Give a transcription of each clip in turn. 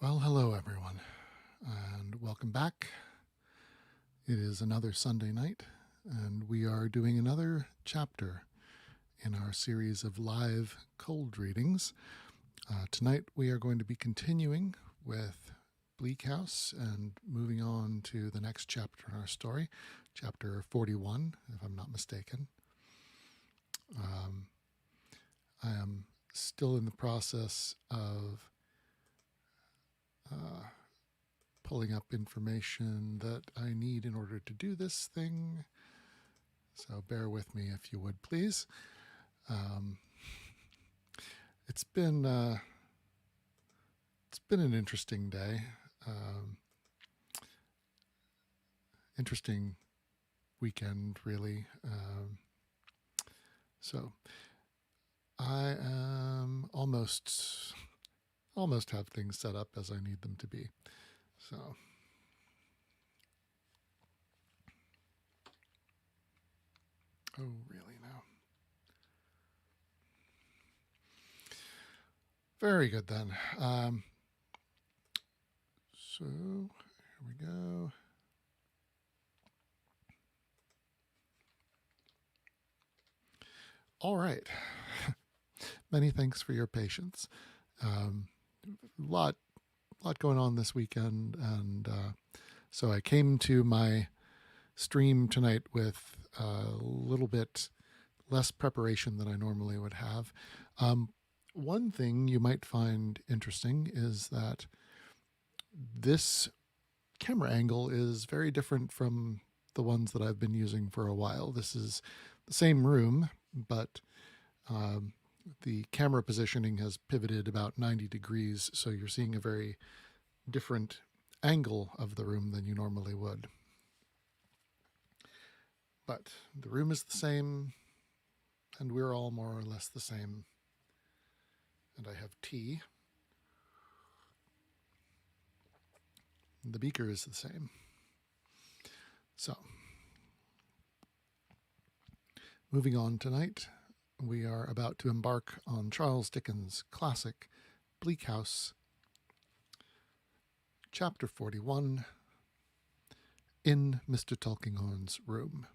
Well, hello everyone, and welcome back. It is another Sunday night, and we are doing another chapter in our series of live cold readings. Tonight we are going to be continuing with Bleak House and moving on to the next chapter in our story, chapter 41, if I'm not mistaken. I am still in the process of pulling up information that I need in order to do this thing. So bear with me if you would, please. It's been an interesting day, interesting weekend, really. So I am almost have things set up as I need them to be. So really now? Very good then. So here we go. All right. Many thanks for your patience. Lot going on this weekend, and so I came to my stream tonight with a little bit less preparation than I normally would have. One thing you might find interesting is that this camera angle is very different from the ones that I've been using for a while. This is the same room, but the camera positioning has pivoted about 90 degrees, so you're seeing a very different angle of the room than you normally would. But the room is the same, and we're all more or less the same. And I have tea. The beaker is the same. So, moving on tonight, we are about to embark on Charles Dickens' classic Bleak House, Chapter 41, In Mr. Tulkinghorn's Room.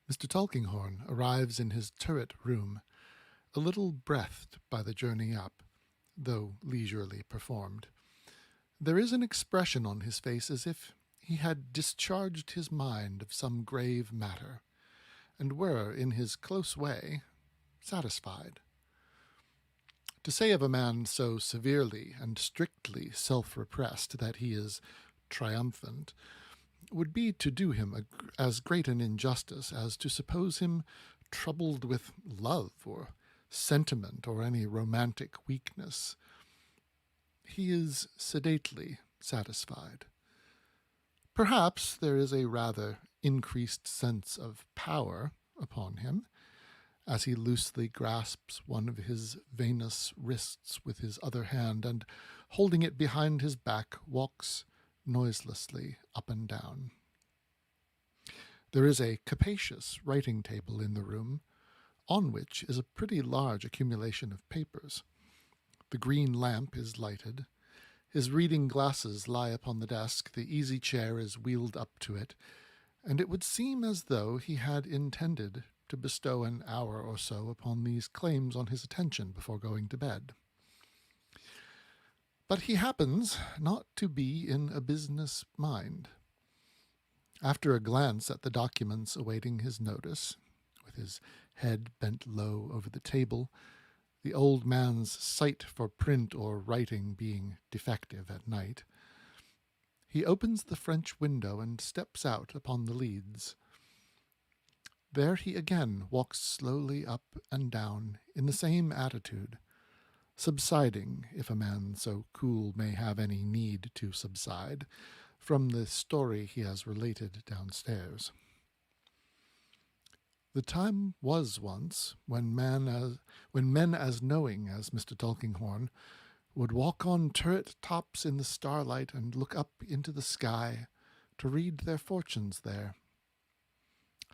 Mr. Tulkinghorn arrives in his turret room, a little breathed by the journey up, though leisurely performed. There is an expression on his face as if he had discharged his mind of some grave matter, and were, in his close way, satisfied. To say of a man so severely and strictly self-repressed that he is triumphant would be to do him as great an injustice as to suppose him troubled with love or sentiment or any romantic weakness. He is sedately satisfied. Perhaps there is a rather increased sense of power upon him, as he loosely grasps one of his veinous wrists with his other hand, and, holding it behind his back, walks noiselessly up and down. There is a capacious writing table in the room, on which is a pretty large accumulation of papers. The green lamp is lighted. His reading glasses lie upon the desk, the easy chair is wheeled up to it, and it would seem as though he had intended to bestow an hour or so upon these claims on his attention before going to bed. But he happens not to be in a business mind. After a glance at the documents awaiting his notice, with his head bent low over the table, the old man's sight for print or writing being defective at night, he opens the French window and steps out upon the leads. There he again walks slowly up and down in the same attitude, subsiding, if a man so cool may have any need to subside, from the story he has related downstairs. The time was once when men as knowing as Mr. Tulkinghorn would walk on turret tops in the starlight and look up into the sky to read their fortunes there.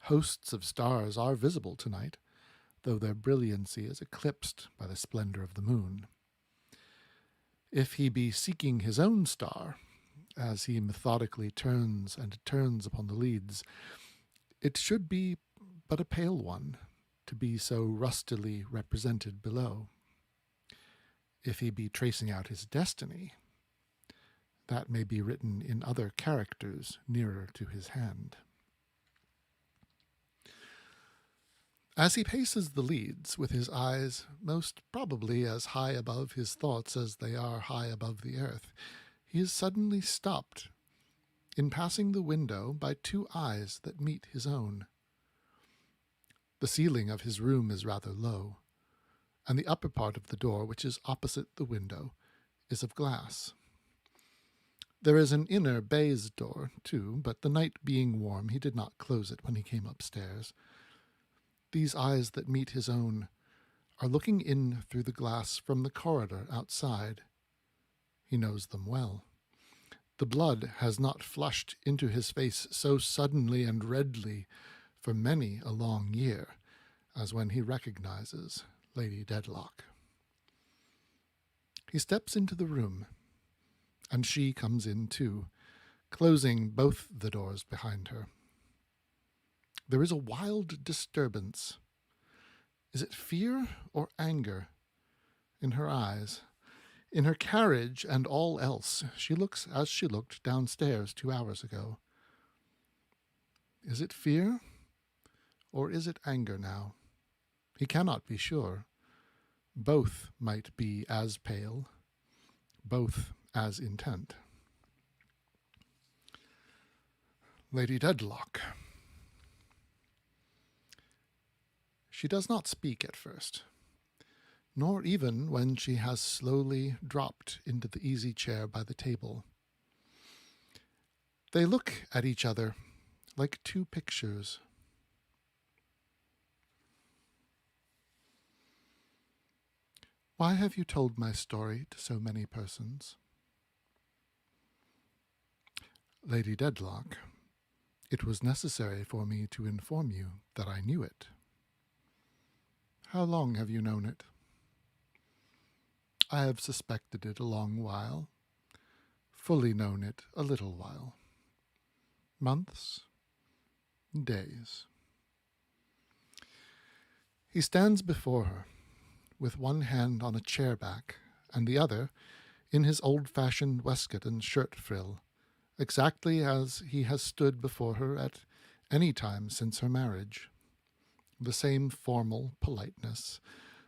Hosts of stars are visible tonight, though their brilliancy is eclipsed by the splendor of the moon. If he be seeking his own star, as he methodically turns and turns upon the leads, it should be but a pale one, to be so rustily represented below. If he be tracing out his destiny, that may be written in other characters nearer to his hand. As he paces the leads, with his eyes most probably as high above his thoughts as they are high above the earth, he is suddenly stopped, in passing the window, by two eyes that meet his own. The ceiling of his room is rather low, and the upper part of the door, which is opposite the window, is of glass. There is an inner baize door, too, but the night being warm, he did not close it when he came upstairs. These eyes that meet his own are looking in through the glass from the corridor outside. He knows them well. The blood has not flushed into his face so suddenly and redly for many a long year as when he recognizes Lady Dedlock. He steps into the room, and she comes in too, closing both the doors behind her. There is a wild disturbance. Is it fear or anger? In her eyes, in her carriage and all else, she looks as she looked downstairs 2 hours ago. Is it fear or is it anger now? He cannot be sure. Both might be as pale, both as intent. Lady Dedlock. She does not speak at first, nor even when she has slowly dropped into the easy chair by the table. They look at each other like two pictures. Why have you told my story to so many persons? Lady Dedlock, it was necessary for me to inform you that I knew it. How long have you known it? I have suspected it a long while, fully known it a little while. Months? Days. He stands before her, with one hand on a chair back, and the other in his old-fashioned waistcoat and shirt frill, exactly as he has stood before her at any time since her marriage. The same formal politeness,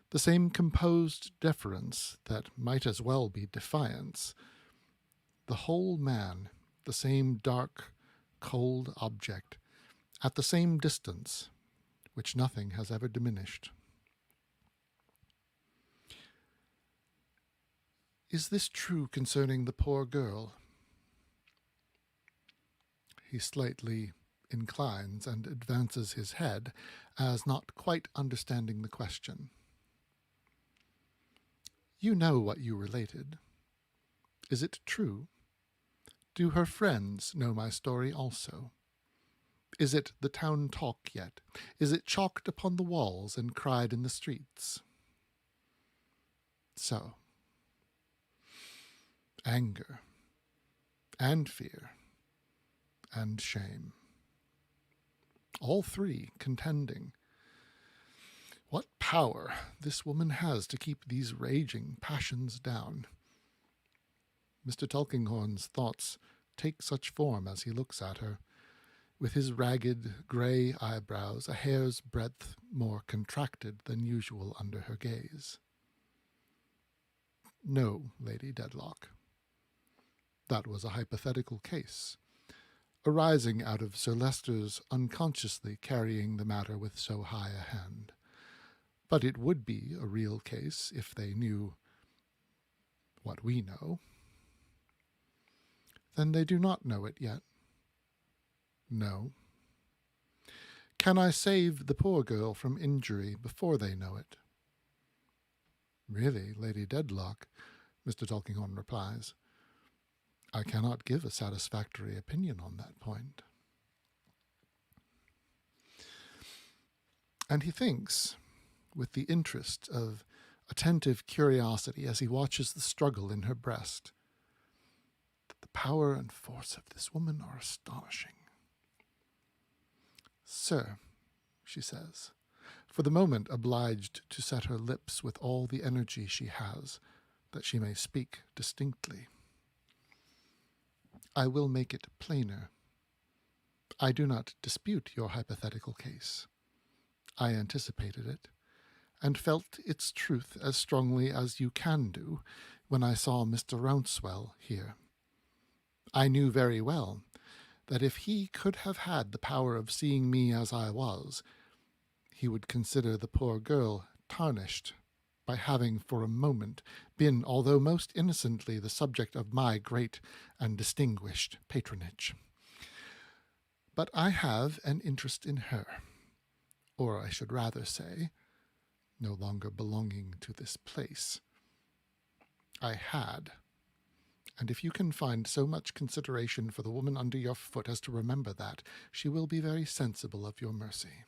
the same composed deference that might as well be defiance. The whole man, the same dark, cold object, at the same distance, which nothing has ever diminished. Is this true concerning the poor girl? He slightly inclines and advances his head, as not quite understanding the question. You know what you related. Is it true? Do her friends know my story also? Is it the town talk yet? Is it chalked upon the walls and cried in the streets? So, anger, and fear, and shame. All three contending. What power this woman has to keep these raging passions down. Mr. Tulkinghorn's thoughts take such form as he looks at her, with his ragged grey eyebrows a hair's breadth more contracted than usual under her gaze. No, Lady Dedlock. That was a hypothetical case, arising out of Sir Leicester's unconsciously carrying the matter with so high a hand. But it would be a real case if they knew what we know. Then they do not know it yet. No. Can I save the poor girl from injury before they know it? Really, Lady Dedlock, Mr. Tulkinghorn replies, I cannot give a satisfactory opinion on that point. And he thinks, with the interest of attentive curiosity as he watches the struggle in her breast. The power and force of this woman are astonishing. "Sir," she says, for the moment obliged to set her lips with all the energy she has, that she may speak distinctly. "I will make it plainer. I do not dispute your hypothetical case. I anticipated it, and felt its truth as strongly as you can do when I saw Mr. Rouncewell here. I knew very well that if he could have had the power of seeing me as I was, he would consider the poor girl tarnished by having for a moment been, although most innocently, the subject of my great and distinguished patronage. But I have an interest in her, or I should rather say, no longer belonging to this place. I had. And if you can find so much consideration for the woman under your foot as to remember that, she will be very sensible of your mercy."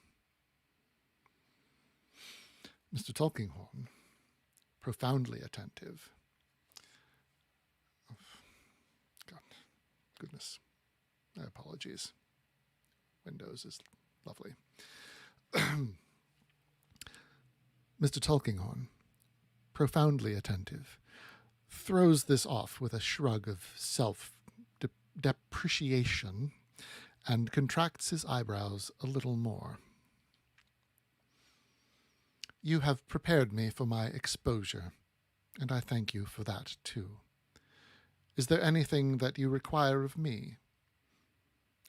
Mr. Tulkinghorn, profoundly attentive. God, goodness. My apologies. Windows is lovely. Mr. Tulkinghorn, profoundly attentive, throws this off with a shrug of self-depreciation and contracts his eyebrows a little more. "You have prepared me for my exposure, and I thank you for that too. Is there anything that you require of me?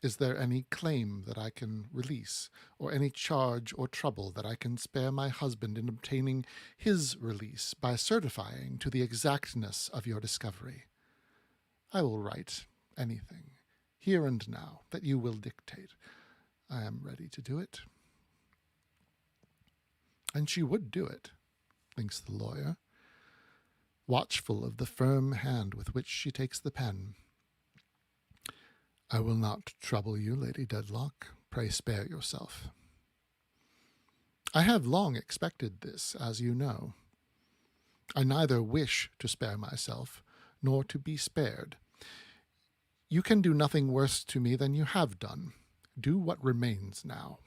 Is there any claim that I can release, or any charge or trouble that I can spare my husband in obtaining his release by certifying to the exactness of your discovery? I will write anything, here and now, that you will dictate. I am ready to do it." And she would do it, thinks the lawyer, watchful of the firm hand with which she takes the pen. "I will not trouble you, Lady Dedlock. Pray spare yourself. I have long expected this, as you know. I neither wish to spare myself, nor to be spared. You can do nothing worse to me than you have done. Do what remains now."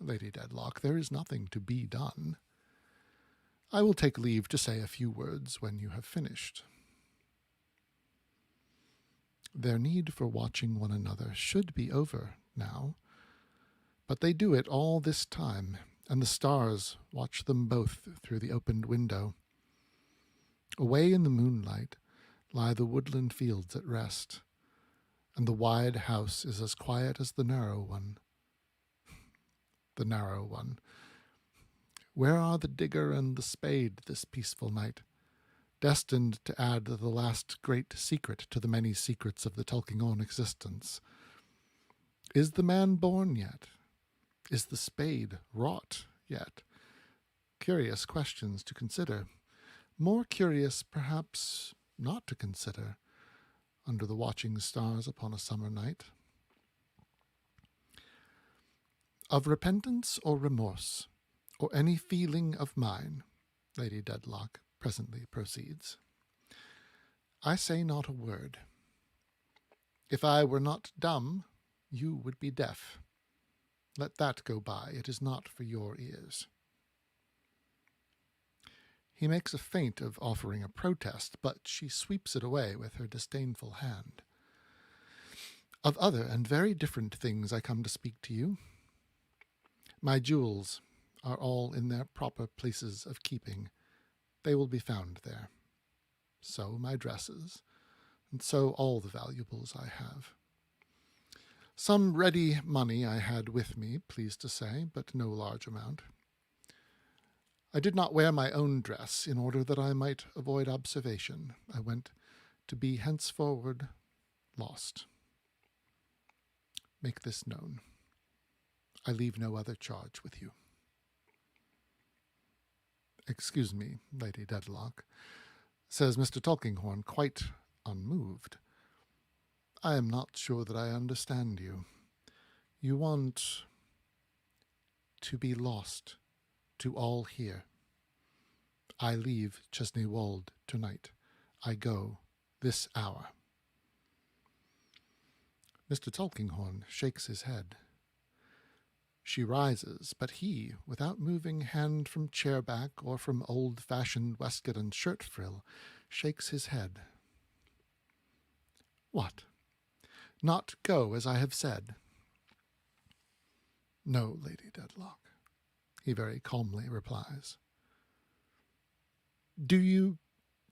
"Lady Dedlock, there is nothing to be done. I will take leave to say a few words when you have finished." Their need for watching one another should be over now, but they do it all this time, and the stars watch them both through the opened window. Away in the moonlight lie the woodland fields at rest, and the wide house is as quiet as the narrow one. The narrow one. Where are the digger and the spade this peaceful night, destined to add the last great secret to the many secrets of the Tulkinghorn existence? Is the man born yet? Is the spade wrought yet? Curious questions to consider. More curious, perhaps, not to consider, under the watching stars upon a summer night. "Of repentance or remorse, or any feeling of mine," Lady Dedlock presently proceeds, "I say not a word. If I were not dumb, you would be deaf. Let that go by. It is not for your ears." He makes a feint of offering a protest, but she sweeps it away with her disdainful hand. "Of other and very different things I come to speak to you. My jewels are all in their proper places of keeping. They will be found there. So my dresses, and so all the valuables I have. Some ready money I had with me, pleased to say, but no large amount. I did not wear my own dress in order that I might avoid observation. I went to be henceforward lost. Make this known. I leave no other charge with you." "Excuse me, Lady Dedlock," says Mr. Tulkinghorn, quite unmoved. "I am not sure that I understand you. You want to be lost to all here. I leave Chesney Wold tonight. I go this hour. Mr. Tulkinghorn shakes his head. She rises, but he, without moving hand from chair back or from old-fashioned waistcoat and shirt frill, shakes his head. What? Not go as I have said? No, Lady Dedlock, he very calmly replies. Do you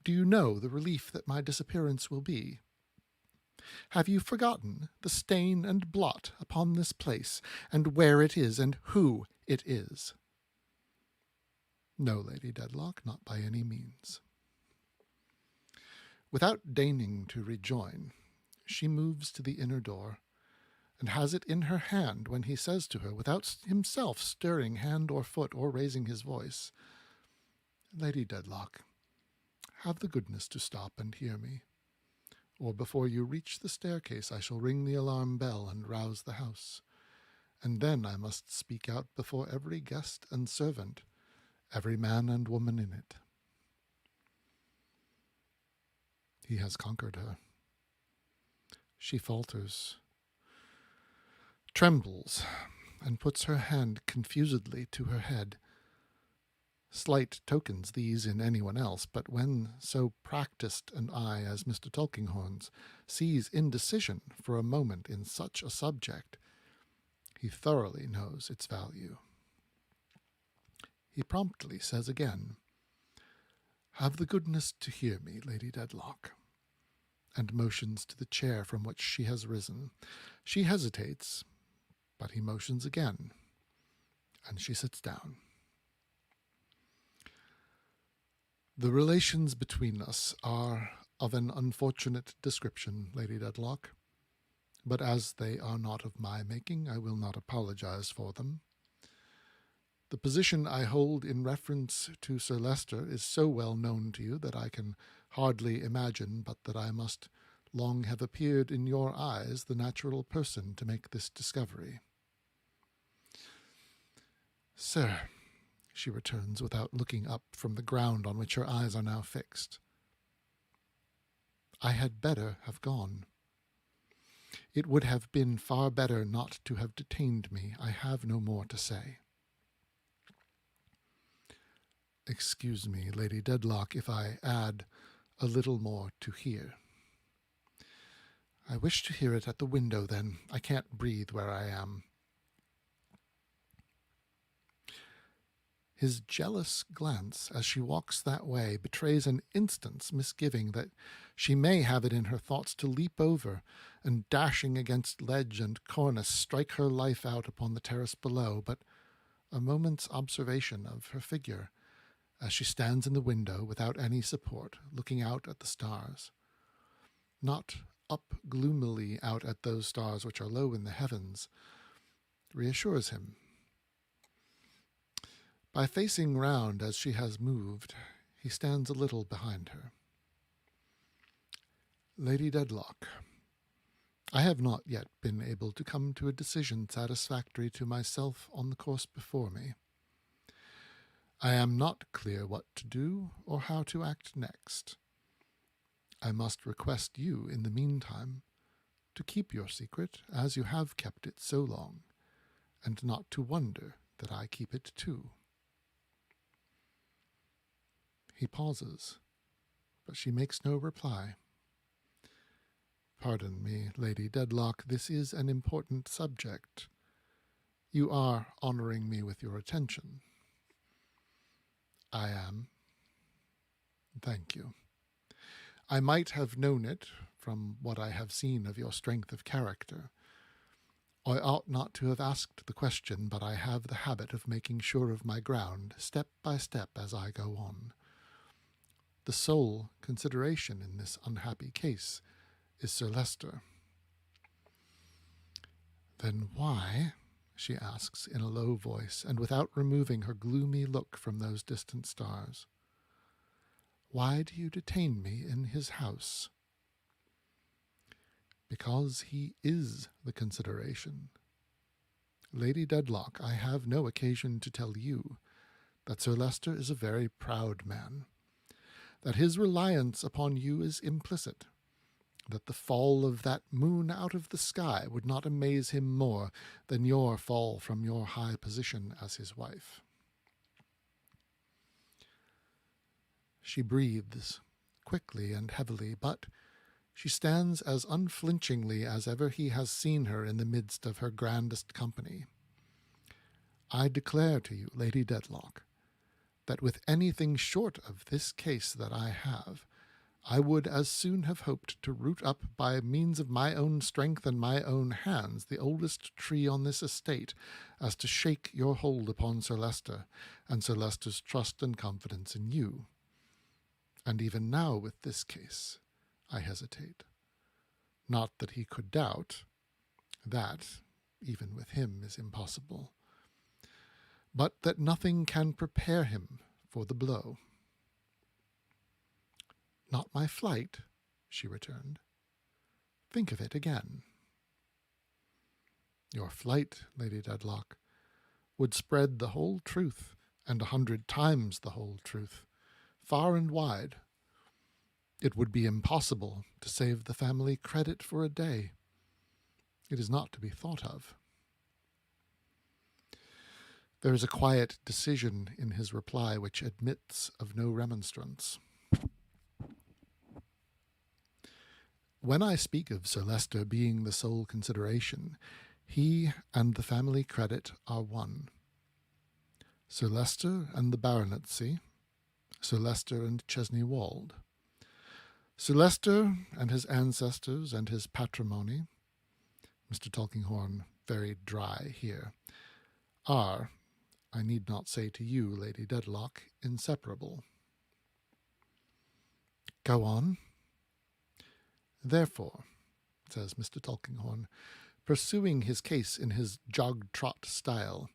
know the relief that my disappearance will be? Have you forgotten the stain and blot upon this place, and where it is, and who it is? No, Lady Dedlock, not by any means. Without deigning to rejoin, she moves to the inner door, and has it in her hand when he says to her, without himself stirring hand or foot or raising his voice, Lady Dedlock, have the goodness to stop and hear me, or before you reach the staircase I shall ring the alarm bell and rouse the house, and then I must speak out before every guest and servant, every man and woman in it. He has conquered her. She falters, trembles, and puts her hand confusedly to her head. Slight tokens these in anyone else, but when so practised an eye as Mr. Tulkinghorn's sees indecision for a moment in such a subject, he thoroughly knows its value. He promptly says again, Have the goodness to hear me, Lady Dedlock, and motions to the chair from which she has risen. She hesitates, but he motions again, and she sits down. The relations between us are of an unfortunate description, Lady Dedlock, but as they are not of my making, I will not apologize for them. The position I hold in reference to Sir Leicester is so well known to you that I can hardly imagine but that I must long have appeared in your eyes the natural person to make this discovery. Sir, she returns without looking up from the ground on which her eyes are now fixed, I had better have gone. It would have been far better not to have detained me. I have no more to say. Excuse me, Lady Dedlock, if I add a little more to hear. I wish to hear it at the window, then. I can't breathe where I am. His jealous glance as she walks that way betrays an instant's misgiving that she may have it in her thoughts to leap over and, dashing against ledge and cornice, strike her life out upon the terrace below, but a moment's observation of her figure as she stands in the window without any support, looking out at the stars, not up gloomily out at those stars which are low in the heavens, reassures him. By facing round as she has moved, he stands a little behind her. Lady Dedlock, I have not yet been able to come to a decision satisfactory to myself on the course before me. I am not clear what to do or how to act next. I must request you, in the meantime, to keep your secret as you have kept it so long, and not to wonder that I keep it too. He pauses, but she makes no reply. Pardon me, Lady Dedlock, this is an important subject. You are honoring me with your attention. I am. Thank you. I might have known it from what I have seen of your strength of character. I ought not to have asked the question, but I have the habit of making sure of my ground, step by step as I go on. The sole consideration in this unhappy case is Sir Leicester. Then why, she asks in a low voice, and without removing her gloomy look from those distant stars, why do you detain me in his house? Because he is the consideration. Lady Dedlock, I have no occasion to tell you that Sir Leicester is a very proud man, that his reliance upon you is implicit, that the fall of that moon out of the sky would not amaze him more than your fall from your high position as his wife. She breathes, quickly and heavily, but she stands as unflinchingly as ever he has seen her in the midst of her grandest company. I declare to you, Lady Dedlock, that with anything short of this case that I have, I would as soon have hoped to root up by means of my own strength and my own hands the oldest tree on this estate, as to shake your hold upon Sir Leicester, and Sir Leicester's trust and confidence in you. And even now with this case, I hesitate. Not that he could doubt. That, even with him, is impossible. But that nothing can prepare him for the blow. Not my flight, she returned. Think of it again. Your flight, Lady Dedlock, would spread the whole truth, and 100 times the whole truth, far and wide. It would be impossible to save the family credit for a day. It is not to be thought of. There is a quiet decision in his reply which admits of no remonstrance. When I speak of Sir Leicester being the sole consideration, he and the family credit are one. Sir Leicester and the baronetcy, Sir Leicester and Chesney Wold. Sir Leicester and his ancestors and his patrimony, Mr. Tulkinghorn very dry here, are, I need not say to you, Lady Dedlock, inseparable. Go on. Therefore, says Mr. Tulkinghorn, pursuing his case in his jog-trot style,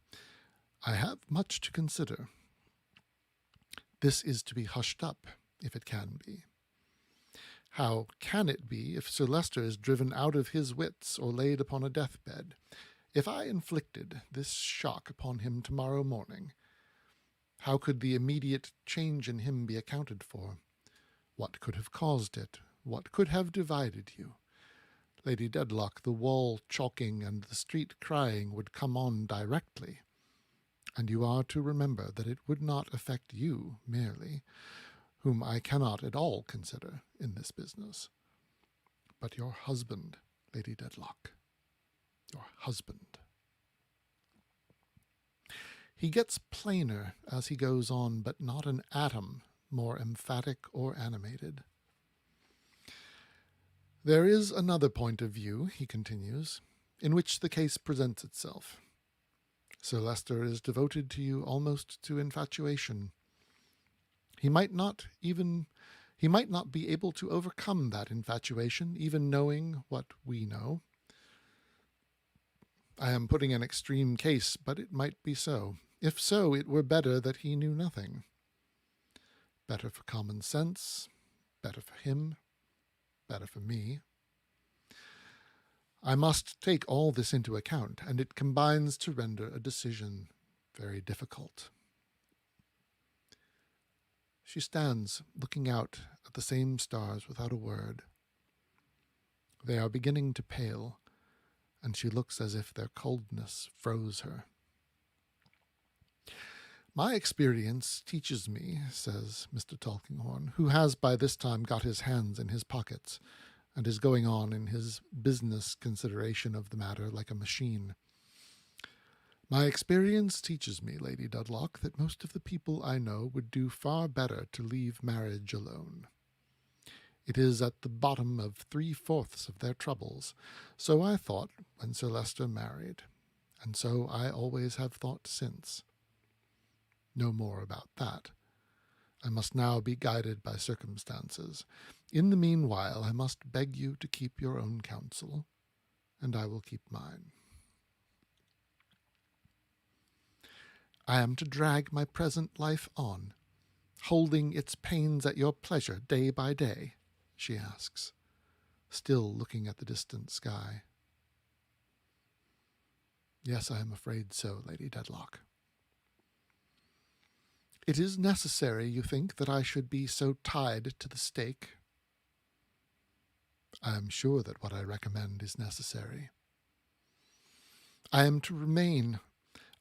I have much to consider. This is to be hushed up, if it can be. How can it be if Sir Leicester is driven out of his wits or laid upon a deathbed? If I inflicted this shock upon him tomorrow morning, how could the immediate change in him be accounted for? What could have caused it? What could have divided you? Lady Dedlock, the wall chalking and the street crying would come on directly, and you are to remember that it would not affect you merely, whom I cannot at all consider in this business, but your husband, Lady Dedlock, your husband. He gets plainer as he goes on, but not an atom more emphatic or animated. There is another point of view, he continues, in which the case presents itself. Sir Leicester is devoted to you almost to infatuation. He might not be able to overcome that infatuation, even knowing what we know. I am putting an extreme case, but it might be so. If so, it were better that he knew nothing. Better for common sense, better for him, better for me. I must take all this into account, and it combines to render a decision very difficult. She stands, looking out at the same stars without a word. They are beginning to pale, and she looks as if their coldness froze her. My experience teaches me, says Mr. Tulkinghorn, who has by this time got his hands in his pockets, and is going on in his business consideration of the matter like a machine. My experience teaches me, Lady Dedlock, that most of the people I know would do far better to leave marriage alone. It is at the bottom of 3/4 of their troubles. So I thought when Sir Leicester married, and so I always have thought since. No more about that. I must now be guided by circumstances. In the meanwhile, I must beg you to keep your own counsel, and I will keep mine. I am to drag my present life on, holding its pains at your pleasure day by day, she asks, still looking at the distant sky. Yes, I am afraid so, Lady Dedlock. It is necessary, you think, that I should be so tied to the stake? I am sure that what I recommend is necessary. I am to remain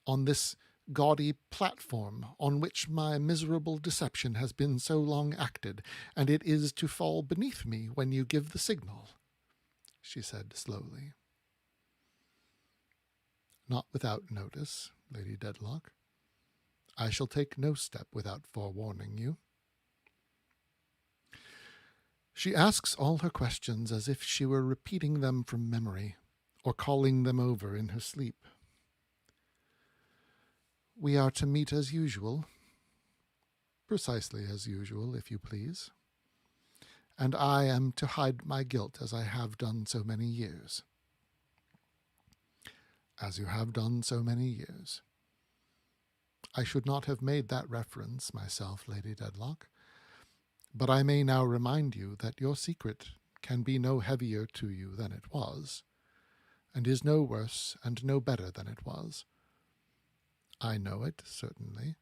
on this gaudy platform on which my miserable deception has been so long acted, and it is to fall beneath me when you give the signal, she said slowly. Not without notice, Lady Dedlock. I shall take no step without forewarning you. She asks all her questions as if she were repeating them from memory, or calling them over in her sleep. We are to meet as usual, precisely as usual, if you please, and I am to hide my guilt as I have done so many years. As you have done so many years. I should not have made that reference myself, Lady Dedlock, but I may now remind you that your secret can be no heavier to you than it was, and is no worse and no better than it was. I know it, certainly,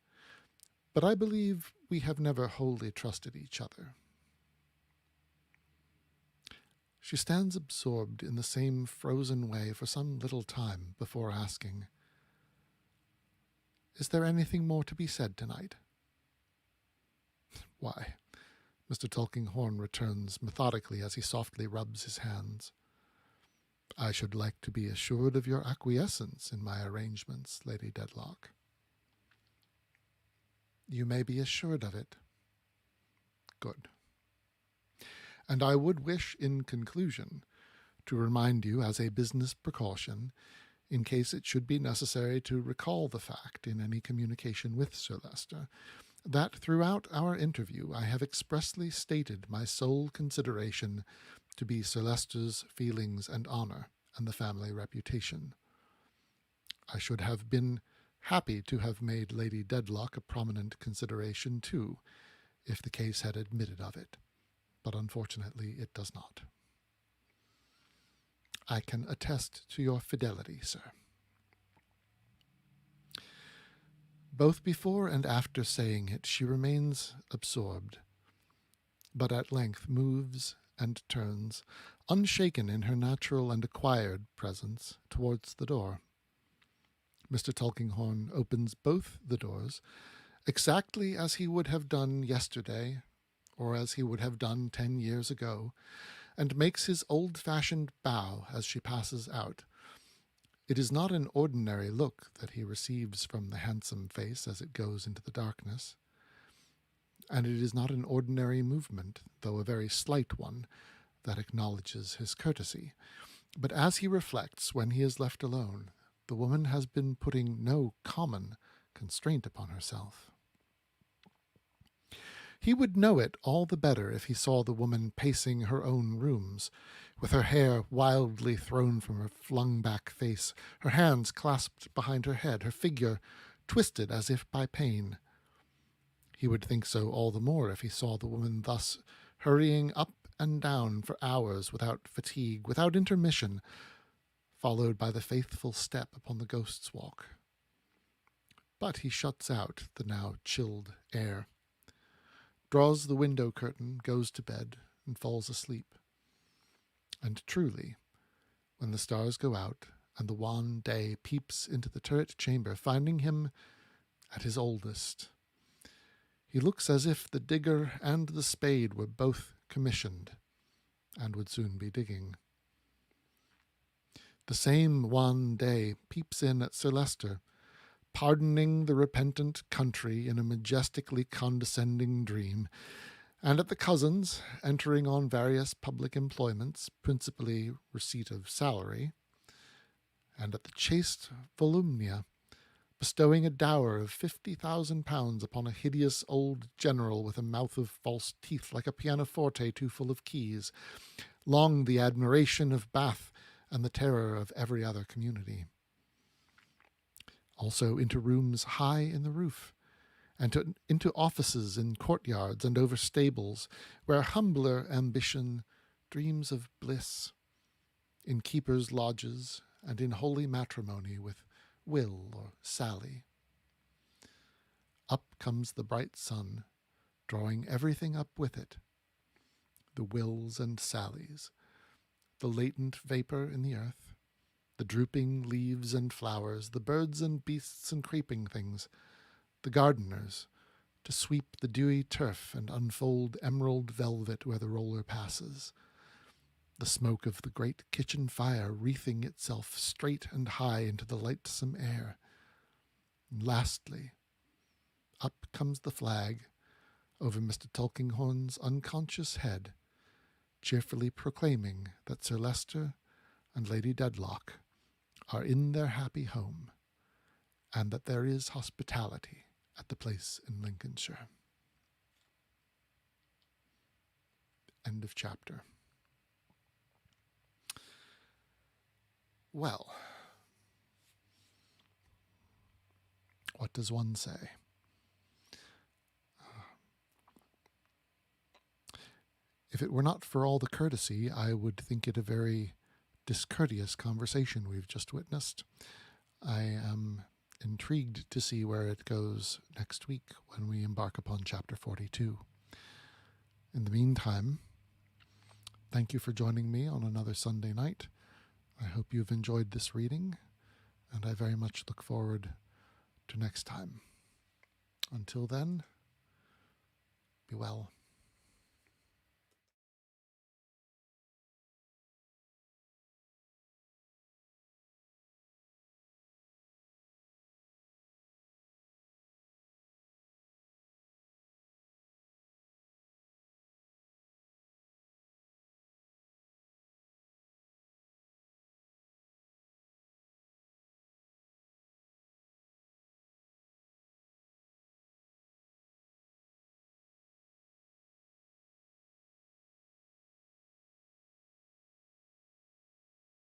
but I believe we have never wholly trusted each other. She stands absorbed in the same frozen way for some little time before asking, Is there anything more to be said tonight? Why, Mr. Tulkinghorn returns methodically as he softly rubs his hands. I should like to be assured of your acquiescence in my arrangements, Lady Dedlock. You may be assured of it. Good. And I would wish, in conclusion, to remind you as a business precaution, in case it should be necessary to recall the fact in any communication with Sir Leicester, that throughout our interview I have expressly stated my sole consideration to be Sir Leicester's feelings and honour and the family reputation. I should have been happy to have made Lady Dedlock a prominent consideration too, if the case had admitted of it, but unfortunately it does not. I can attest to your fidelity, sir. Both before and after saying it, she remains absorbed, but at length moves and turns, unshaken in her natural and acquired presence, towards the door. Mr. Tulkinghorn opens both the doors, exactly as he would have done yesterday, or as he would have done 10 years ago, and makes his old-fashioned bow as she passes out. It is not an ordinary look that he receives from the handsome face as it goes into the darkness, and it is not an ordinary movement, though a very slight one, that acknowledges his courtesy. But as he reflects when he is left alone, the woman has been putting no common constraint upon herself. He would know it all the better if he saw the woman pacing her own rooms, with her hair wildly thrown from her flung-back face, her hands clasped behind her head, her figure twisted as if by pain. He would think so all the more if he saw the woman thus hurrying up and down for hours without fatigue, without intermission, followed by the faithful step upon the Ghost's Walk. But he shuts out the now chilled air, draws the window curtain, goes to bed, and falls asleep. And truly, when the stars go out, and the wan day peeps into the turret chamber, finding him at his oldest, he looks as if the digger and the spade were both commissioned, and would soon be digging. The same wan day peeps in at Sir Leicester, pardoning the repentant country in a majestically condescending dream, and at the cousins, entering on various public employments, principally receipt of salary, and at the chaste Volumnia, bestowing a dower of 50,000 pounds upon a hideous old general with a mouth of false teeth like a pianoforte too full of keys, long the admiration of Bath and the terror of every other community. Also into rooms high in the roof, and into offices in courtyards and over stables, where humbler ambition dreams of bliss, in keepers' lodges and in holy matrimony with Will or Sally. Up comes the bright sun, drawing everything up with it. The Wills and Sallys, the latent vapor in the earth, the drooping leaves and flowers, the birds and beasts and creeping things, the gardeners, to sweep the dewy turf and unfold emerald velvet where the roller passes, the smoke of the great kitchen fire wreathing itself straight and high into the lightsome air. And lastly, up comes the flag over Mr. Tulkinghorn's unconscious head, cheerfully proclaiming that Sir Leicester and Lady Dedlock are in their happy home, and that there is hospitality at the place in Lincolnshire. End of chapter. Well, what does one say? If it were not for all the courtesy, I would think it a very discourteous conversation we've just witnessed. I am intrigued to see where it goes next week when we embark upon chapter 42. In the meantime, thank you for joining me on another Sunday night. I hope you've enjoyed this reading, and I very much look forward to next time. Until then, be well.